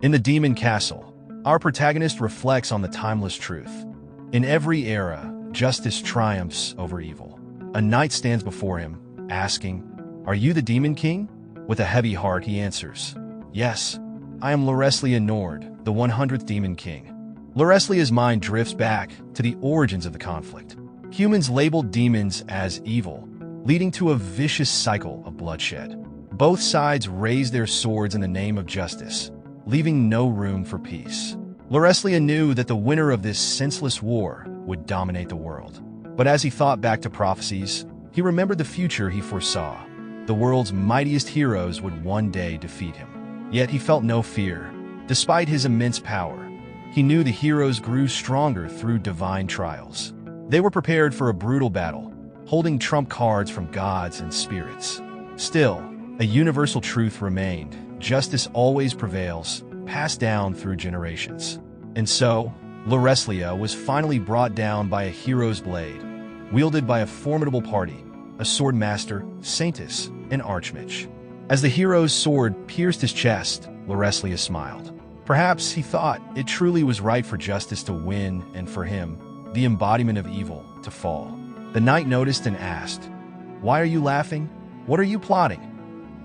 In the Demon Castle, our protagonist reflects on the timeless truth. In every era, justice triumphs over evil. A knight stands before him, asking, "Are you the Demon King?" With a heavy heart, he answers, "Yes, I am Luruslia Nord, the 100th Demon King." Luruslia's mind drifts back to the origins of the conflict. Humans labeled demons as evil, leading to a vicious cycle of bloodshed. Both sides raised their swords in the name of justice, leaving no room for peace. Luruslia knew that the winner of this senseless war would dominate the world. But as he thought back to prophecies, he remembered the future he foresaw. The world's mightiest heroes would one day defeat him. Yet he felt no fear. Despite his immense power, he knew the heroes grew stronger through divine trials. They were prepared for a brutal battle, holding trump cards from gods and spirits. Still, a universal truth remained: justice always prevails, passed down through generations. And so, Luruslia was finally brought down by a hero's blade, wielded by a formidable party, a sword master, Saintus, and Archmage. As the hero's sword pierced his chest, Luruslia smiled. Perhaps he thought it truly was right for justice to win and for him, the embodiment of evil, to fall. The knight noticed and asked, "Why are you laughing? What are you plotting?"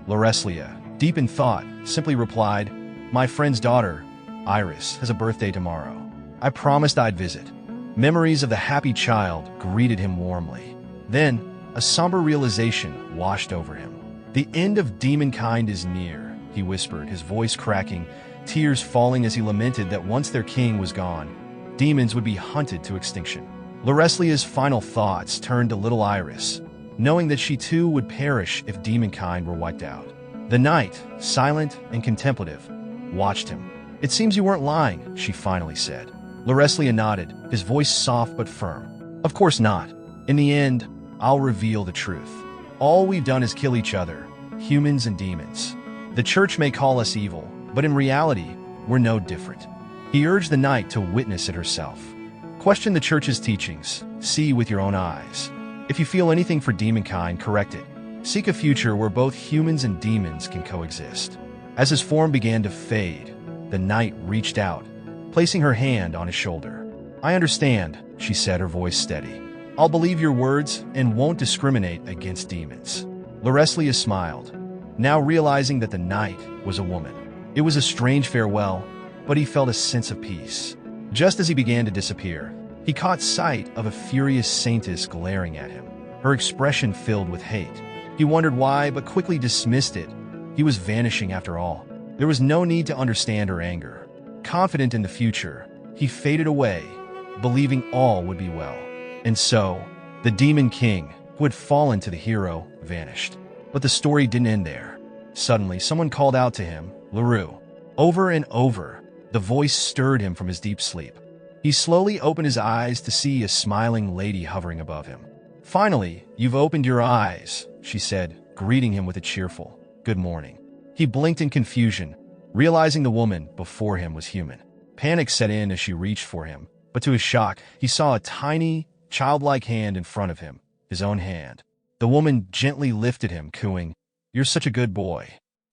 Luruslia, deep in thought, simply replied, "My friend's daughter, Iris, has a birthday tomorrow. I promised I'd visit." Memories of the happy child greeted him warmly. Then, a somber realization washed over him. "The end of demonkind is near," he whispered, his voice cracking, tears falling as he lamented that once their king was gone, demons would be hunted to extinction. Luruslia's final thoughts turned to little Iris, knowing that she too would perish if demonkind were wiped out. The knight, silent and contemplative, watched him. "It seems you weren't lying," she finally said. Luruslia nodded, his voice soft but firm. "Of course not. In the end, I'll reveal the truth. All we've done is kill each other, humans and demons. The church may call us evil, but in reality, we're no different." He urged the knight to witness it herself. Question the church's teachings, see with your own eyes. If you feel anything for demonkind, correct it. Seek a future where both humans and demons can coexist. As his form began to fade, the knight reached out, placing her hand on his shoulder. "I understand," she said, her voice steady. "I'll believe your words and won't discriminate against demons." Luruslia smiled, now realizing that the knight was a woman. It was a strange farewell, but he felt a sense of peace. Just as he began to disappear, he caught sight of a furious Saintus glaring at him, her expression filled with hate. He wondered why, but quickly dismissed it. He was vanishing after all. There was no need to understand her anger. Confident in the future, he faded away, believing all would be well. And so, the Demon King, who had fallen to the hero, vanished. But the story didn't end there. Suddenly, someone called out to him, "Luru." Over and over, the voice stirred him from his deep sleep. He slowly opened his eyes to see a smiling lady hovering above him. "Finally, you've opened your eyes," she said, greeting him with a cheerful, "Good morning." He blinked in confusion, realizing the woman before him was human. Panic set in as she reached for him, but to his shock, he saw a tiny, childlike hand in front of him, his own hand. The woman gently lifted him, cooing, "You're such a good boy."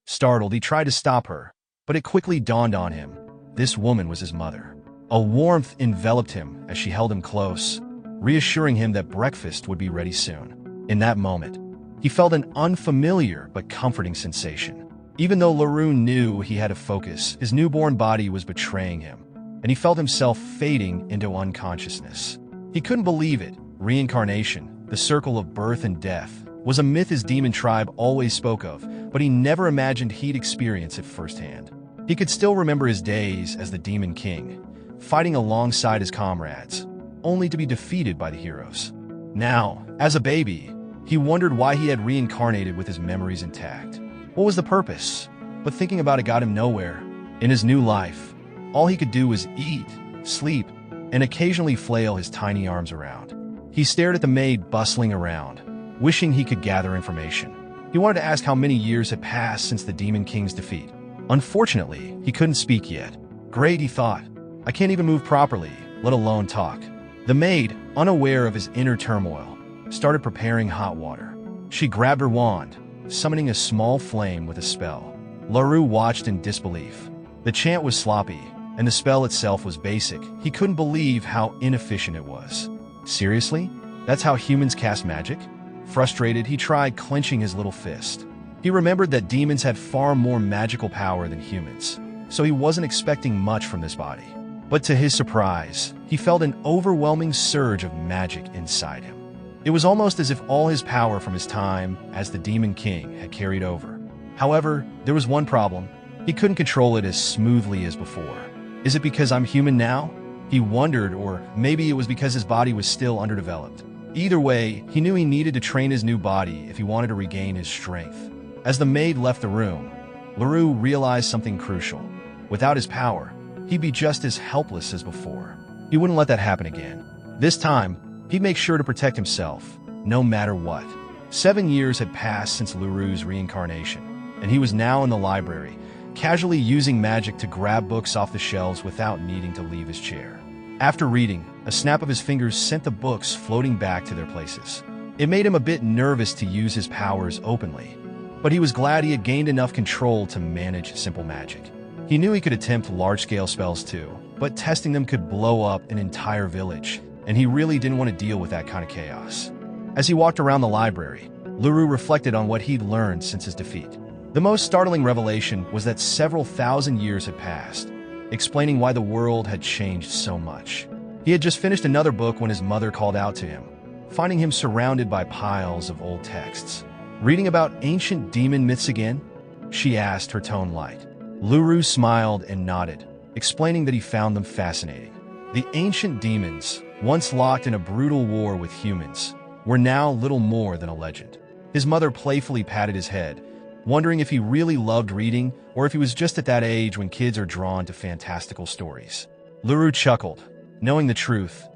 Startled, he tried to stop her, but it quickly dawned on him. This woman was his mother. A warmth enveloped him as she held him close, reassuring him that breakfast would be ready soon. In that moment, he felt an unfamiliar but comforting sensation. Even though Luru knew he had to focus, his newborn body was betraying him, and he felt himself fading into unconsciousness. He couldn't believe it. Reincarnation, the circle of birth and death, was a myth his demon tribe always spoke of, but he never imagined he'd experience it firsthand. He could still remember his days as the Demon King, fighting alongside his comrades, only to be defeated by the heroes. Now, as a baby, he wondered why he had reincarnated with his memories intact. What was the purpose? But thinking about it got him nowhere. In his new life, all he could do was eat, sleep, and occasionally flail his tiny arms around. He stared at the maid bustling around, wishing he could gather information. He wanted to ask how many years had passed since the Demon King's defeat. Unfortunately, he couldn't speak yet. Great, he thought. I can't even move properly, let alone talk. The maid, unaware of his inner turmoil, started preparing hot water. She grabbed her wand, summoning a small flame with a spell. Luru watched in disbelief. The chant was sloppy, and the spell itself was basic. He couldn't believe how inefficient it was. Seriously? That's how humans cast magic? Frustrated, he tried clenching his little fist. He remembered that demons had far more magical power than humans, so he wasn't expecting much from this body. But to his surprise, he felt an overwhelming surge of magic inside him. It was almost as if all his power from his time as the Demon King had carried over. However, there was one problem. He couldn't control it as smoothly as before. Is it because I'm human now? He wondered, or maybe it was because his body was still underdeveloped. Either way, he knew he needed to train his new body if he wanted to regain his strength. As the maid left the room, Luru realized something crucial. Without his power, he'd be just as helpless as before. He wouldn't let that happen again. This time, he'd make sure to protect himself, no matter what. 7 years had passed since Luru's reincarnation, and he was now in the library, casually using magic to grab books off the shelves without needing to leave his chair. After reading, a snap of his fingers sent the books floating back to their places. It made him a bit nervous to use his powers openly, but he was glad he had gained enough control to manage simple magic. He knew he could attempt large-scale spells too, but testing them could blow up an entire village, and he really didn't want to deal with that kind of chaos. As he walked around the library, Luru reflected on what he'd learned since his defeat. The most startling revelation was that several thousand years had passed, explaining why the world had changed so much. He had just finished another book when his mother called out to him, finding him surrounded by piles of old texts. "Reading about ancient demon myths again?" she asked, her tone light. Luru smiled and nodded, explaining that he found them fascinating. The ancient demons, once locked in a brutal war with humans, were now little more than a legend. His mother playfully patted his head, wondering if he really loved reading or if he was just at that age when kids are drawn to fantastical stories. Luru chuckled, knowing the truth.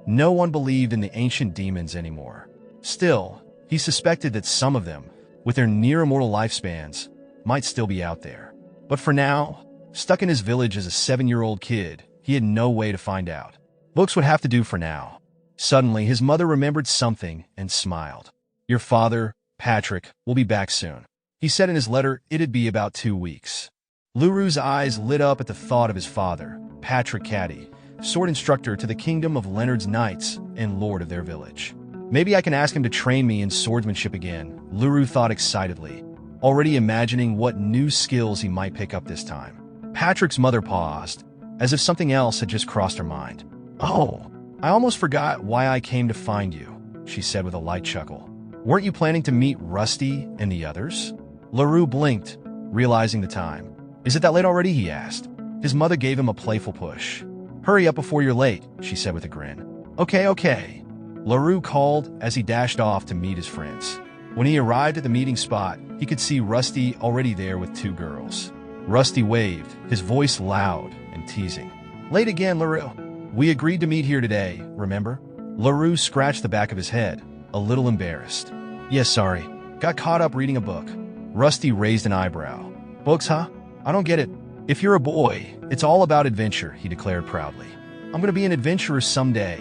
No one believed in the ancient demons anymore. Still, he suspected that some of them, with their near-immortal lifespans, might still be out there. But for now, stuck in his village as a 7-year-old kid, he had no way to find out. Books would have to do for now. Suddenly, his mother remembered something and smiled. "Your father, Patrick, will be back soon. He said in his letter it'd be about 2 weeks." Luru's eyes lit up at the thought of his father, Patrick Caddy, sword instructor to the kingdom of Leonard's knights and lord of their village. "Maybe I can ask him to train me in swordsmanship again," Luru thought excitedly, already imagining what new skills he might pick up this time. Patrick's mother paused, as if something else had just crossed her mind. "Oh, I almost forgot why I came to find you," she said with a light chuckle. "Weren't you planning to meet Rusty and the others?" Luru blinked, realizing the time. "Is it that late already?" he asked. His mother gave him a playful push. "Hurry up before you're late," she said with a grin. Okay. Luru called as he dashed off to meet his friends. When he arrived at the meeting spot, he could see Rusty already there with 2 girls. Rusty waved, his voice loud and teasing. "Late again, Luru. We agreed to meet here today, remember?" Luru scratched the back of his head, a little embarrassed. "Yes, sorry. Got caught up reading a book." Rusty raised an eyebrow. "Books, huh? I don't get it. If you're a boy, it's all about adventure," he declared proudly. "I'm gonna be an adventurer someday."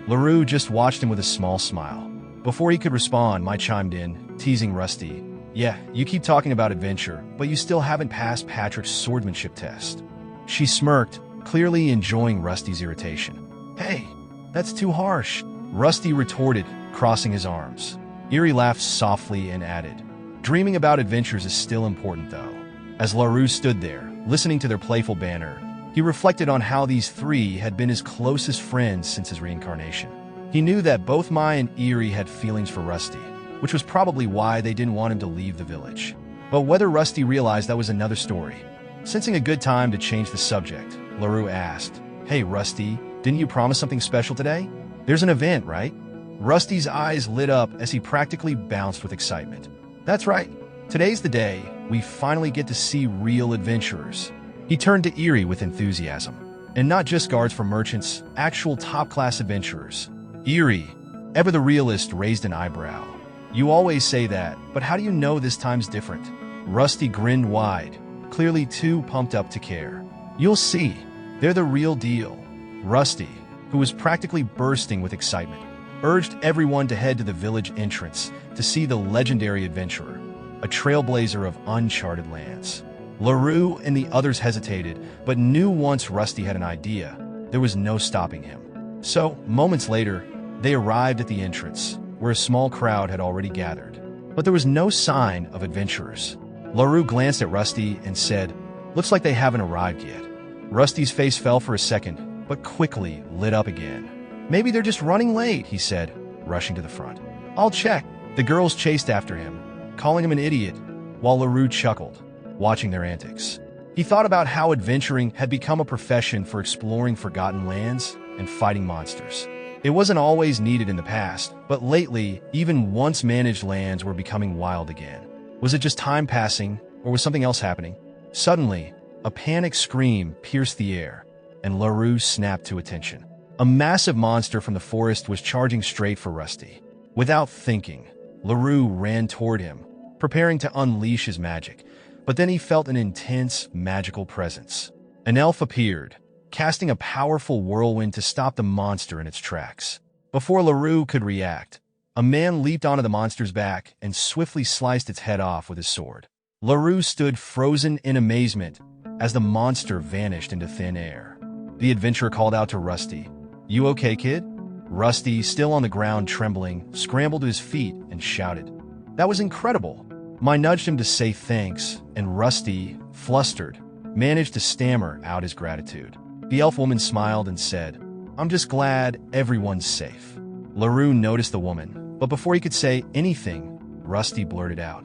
Luru just watched him with a small smile. Before he could respond, Mai chimed in, teasing Rusty. "Yeah, you keep talking about adventure, but you still haven't passed Patrick's swordsmanship test." She smirked, clearly enjoying Rusty's irritation. "Hey, that's too harsh," Rusty retorted, crossing his arms. Eerie laughed softly and added, "Dreaming about adventures is still important, though." As Luru stood there, listening to their playful banter, he reflected on how these 3 had been his closest friends since his reincarnation. He knew that both Mai and Eerie had feelings for Rusty, which was probably why they didn't want him to leave the village. But whether Rusty realized that was another story. Sensing a good time to change the subject, Luru asked, "Hey, Rusty, didn't you promise something special today? There's an event, right?" Rusty's eyes lit up as he practically bounced with excitement. "That's right. Today's the day we finally get to see real adventurers." He turned to Eerie with enthusiasm. And not just guards for merchants, actual top-class adventurers. Eerie, ever the realist, raised an eyebrow. "You always say that, but how do you know this time's different?" Rusty grinned wide, clearly too pumped up to care. "You'll see. They're the real deal." Rusty, who was practically bursting with excitement, urged everyone to head to the village entrance to see the legendary adventurer, a trailblazer of uncharted lands. Luru and the others hesitated, but knew once Rusty had an idea, there was no stopping him. So, moments later, they arrived at the entrance, where a small crowd had already gathered. But there was no sign of adventurers. Luru glanced at Rusty and said, "Looks like they haven't arrived yet." Rusty's face fell for a second, but quickly lit up again. "Maybe they're just running late," he said, rushing to the front. "I'll check." The girls chased after him, calling him an idiot, while Luru chuckled, watching their antics. He thought about how adventuring had become a profession for exploring forgotten lands and fighting monsters. It wasn't always needed in the past, but lately, even once managed lands were becoming wild again. Was it just time passing, or was something else happening? Suddenly, a panic scream pierced the air, and Luru snapped to attention. A massive monster from the forest was charging straight for Rusty. Without thinking, Luru ran toward him, preparing to unleash his magic, but then he felt an intense, magical presence. An elf appeared, casting a powerful whirlwind to stop the monster in its tracks. Before Luru could react, a man leaped onto the monster's back and swiftly sliced its head off with his sword. Luru stood frozen in amazement as the monster vanished into thin air. The adventurer called out to Rusty, "You okay, kid?" Rusty, still on the ground trembling, scrambled to his feet and shouted, "That was incredible!" I nudged him to say thanks, and Rusty, flustered, managed to stammer out his gratitude. The elf woman smiled and said, "I'm just glad everyone's safe." Luru noticed the woman, but before he could say anything, Rusty blurted out,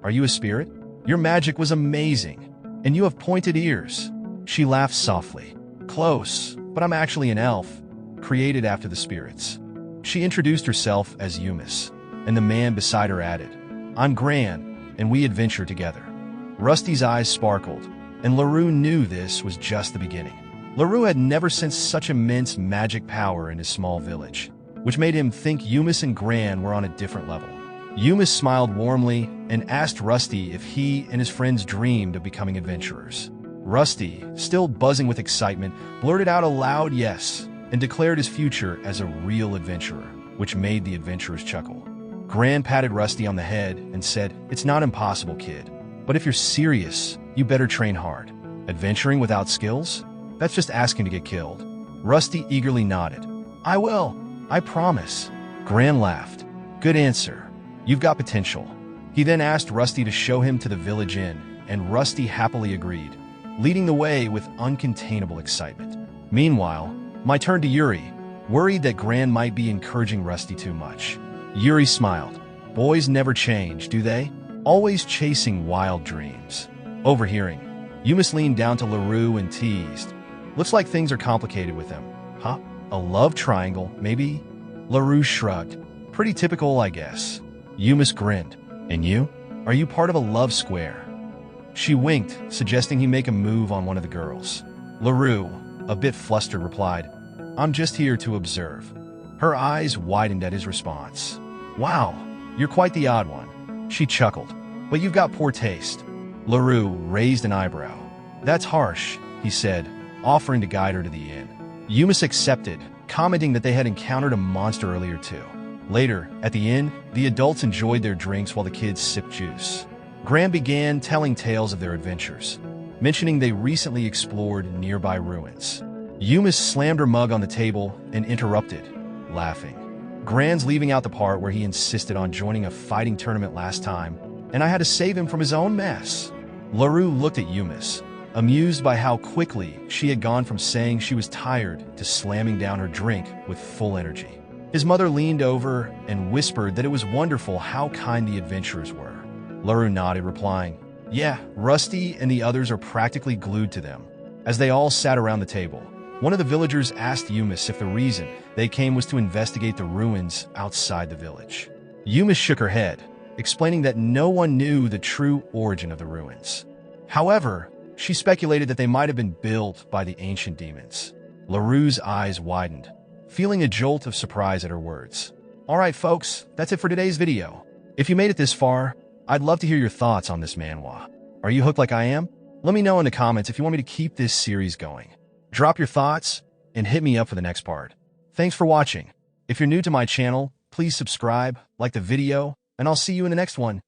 "Are you a spirit? Your magic was amazing, and you have pointed ears." She laughed softly. "Close, but I'm actually an elf, created after the spirits." She introduced herself as Yumis, and the man beside her added, "I'm Gran, and we adventure together." Rusty's eyes sparkled, and Luru knew this was just the beginning. Luru had never sensed such immense magic power in his small village, which made him think Yumis and Gran were on a different level. Yumis smiled warmly and asked Rusty if he and his friends dreamed of becoming adventurers. Rusty, still buzzing with excitement, blurted out a loud yes and declared his future as a real adventurer, which made the adventurers chuckle. Gran patted Rusty on the head and said, "It's not impossible, kid. But if you're serious, you better train hard. Adventuring without skills? That's just asking to get killed." Rusty eagerly nodded. "I will. I promise." Gran laughed. "Good answer. You've got potential." He then asked Rusty to show him to the village inn, and Rusty happily agreed, leading the way with uncontainable excitement. Meanwhile, my turn to Yuri, worried that Gran might be encouraging Rusty too much. Yuri smiled. "Boys never change, do they? Always chasing wild dreams." Overhearing, Yumis leaned down to Luru and teased, "Looks like things are complicated with him. Huh? A love triangle, maybe?" Luru shrugged. "Pretty typical, I guess." Yumis grinned. "And you? Are you part of a love square?" She winked, suggesting he make a move on one of the girls. Luru, a bit flustered, replied, "I'm just here to observe." Her eyes widened at his response. "Wow, you're quite the odd one." She chuckled. "But you've got poor taste." Luru raised an eyebrow. "That's harsh," he said, offering to guide her to the inn. Yumis accepted, commenting that they had encountered a monster earlier too. Later, at the inn, the adults enjoyed their drinks while the kids sipped juice. Gran began telling tales of their adventures, mentioning they recently explored nearby ruins. Yumis slammed her mug on the table and interrupted, laughing. Gran's leaving out the part where he insisted on joining a fighting tournament last time, and I had to save him from his own mess. Luru looked at Yumis, amused by how quickly she had gone from saying she was tired to slamming down her drink with full energy. His mother leaned over and whispered that it was wonderful how kind the adventurers were. Luru nodded, replying, "Yeah, Rusty and the others are practically glued to them." As they all sat around the table, one of the villagers asked Yumis if the reason they came was to investigate the ruins outside the village. Yumis shook her head, explaining that no one knew the true origin of the ruins. However, she speculated that they might have been built by the ancient demons. Luru's eyes widened, feeling a jolt of surprise at her words. Alright folks, that's it for today's video. If you made it this far, I'd love to hear your thoughts on this manhwa. Are you hooked like I am? Let me know in the comments if you want me to keep this series going. Drop your thoughts and hit me up for the next part. Thanks for watching. If you're new to my channel, please subscribe, like the video, and I'll see you in the next one.